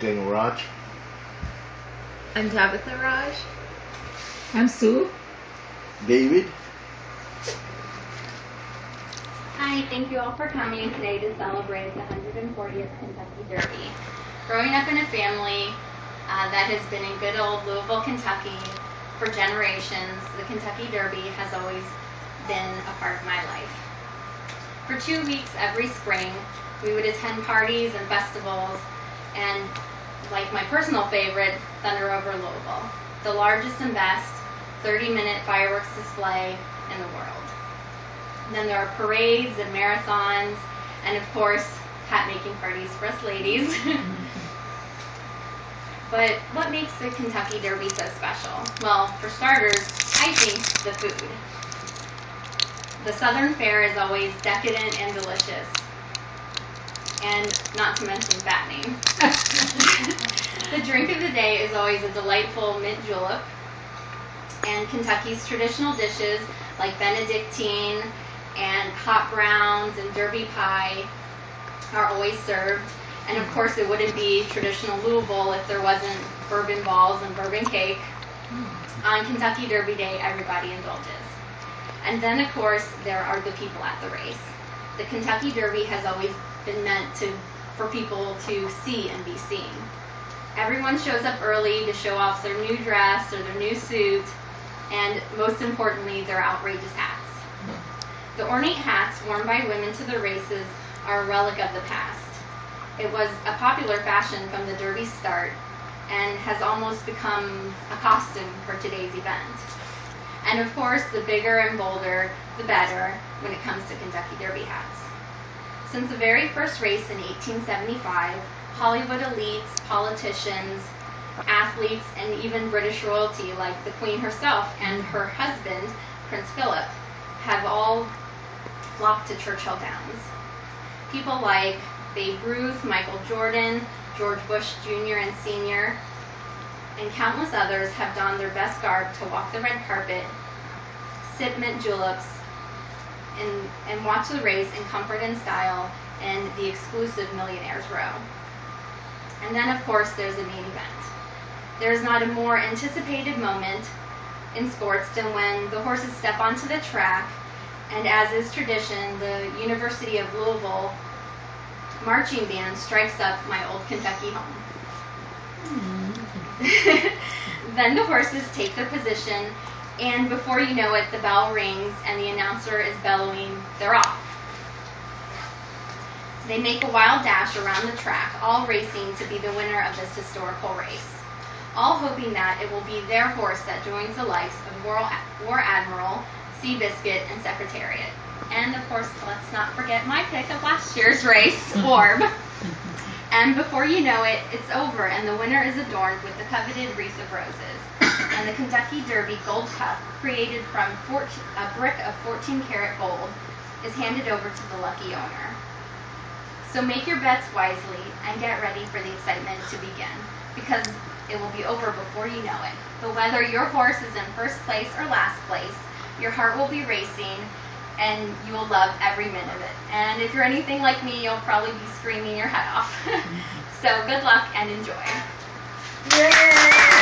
Daniel Raj. I'm Tabitha Raj. I'm Sue. David. Hi, thank you all for coming today to celebrate the 140th Kentucky Derby. Growing up in a family that has been in good old Louisville, Kentucky for generations, the Kentucky Derby has always been a part of my life. For 2 weeks every spring, we would attend parties and festivals, and like my personal favorite, Thunder Over Louisville, the largest and best 30-minute fireworks display in the world. And then there are parades and marathons, and of course, hat-making parties for us ladies. But what makes the Kentucky Derby so special? Well, for starters, I think the food. The Southern fare is always decadent and delicious, and not to mention fattening. The drink of the day is always a delightful mint julep, and Kentucky's traditional dishes like Benedictine and hot browns and derby pie are always served. And of course it wouldn't be traditional Louisville if there wasn't bourbon balls and bourbon cake. On Kentucky Derby Day, everybody indulges. And then of course there are the people at the race. The Kentucky Derby has always been meant for people to see and be seen. Everyone shows up early to show off their new dress or their new suit, and most importantly, their outrageous hats. The ornate hats worn by women to the races are a relic of the past. It was a popular fashion from the Derby's start and has almost become a costume for today's event. And of course, the bigger and bolder, the better when it comes to Kentucky Derby hats. Since the very first race in 1875, Hollywood elites, politicians, athletes, and even British royalty like the Queen herself and her husband, Prince Philip, have all flocked to Churchill Downs. People like Babe Ruth, Michael Jordan, George Bush Jr. and Sr., and countless others have donned their best garb to walk the red carpet, sip mint juleps, and watch the race in comfort and style in the exclusive Millionaire's Row. And then, of course, there's the main event. There's not a more anticipated moment in sports than when the horses step onto the track, and as is tradition, the University of Louisville marching band strikes up My Old Kentucky Home. Then the horses take their position, and before you know it, the bell rings and the announcer is bellowing, "They're off." They make a wild dash around the track, all racing to be the winner of this historical race, all hoping that it will be their horse that joins the likes of War Admiral, Seabiscuit, and Secretariat. And of course, let's not forget my pick of last year's race, Orb. And before you know it, it's over, and the winner is adorned with the coveted wreath of roses. And the Kentucky Derby Gold Cup, created from a brick of 14-karat gold, is handed over to the lucky owner. So make your bets wisely and get ready for the excitement to begin, because it will be over before you know it. But whether your horse is in first place or last place, your heart will be racing, and you will love every minute of it. And if you're anything like me, you'll probably be screaming your head off. So good luck and enjoy. Yay!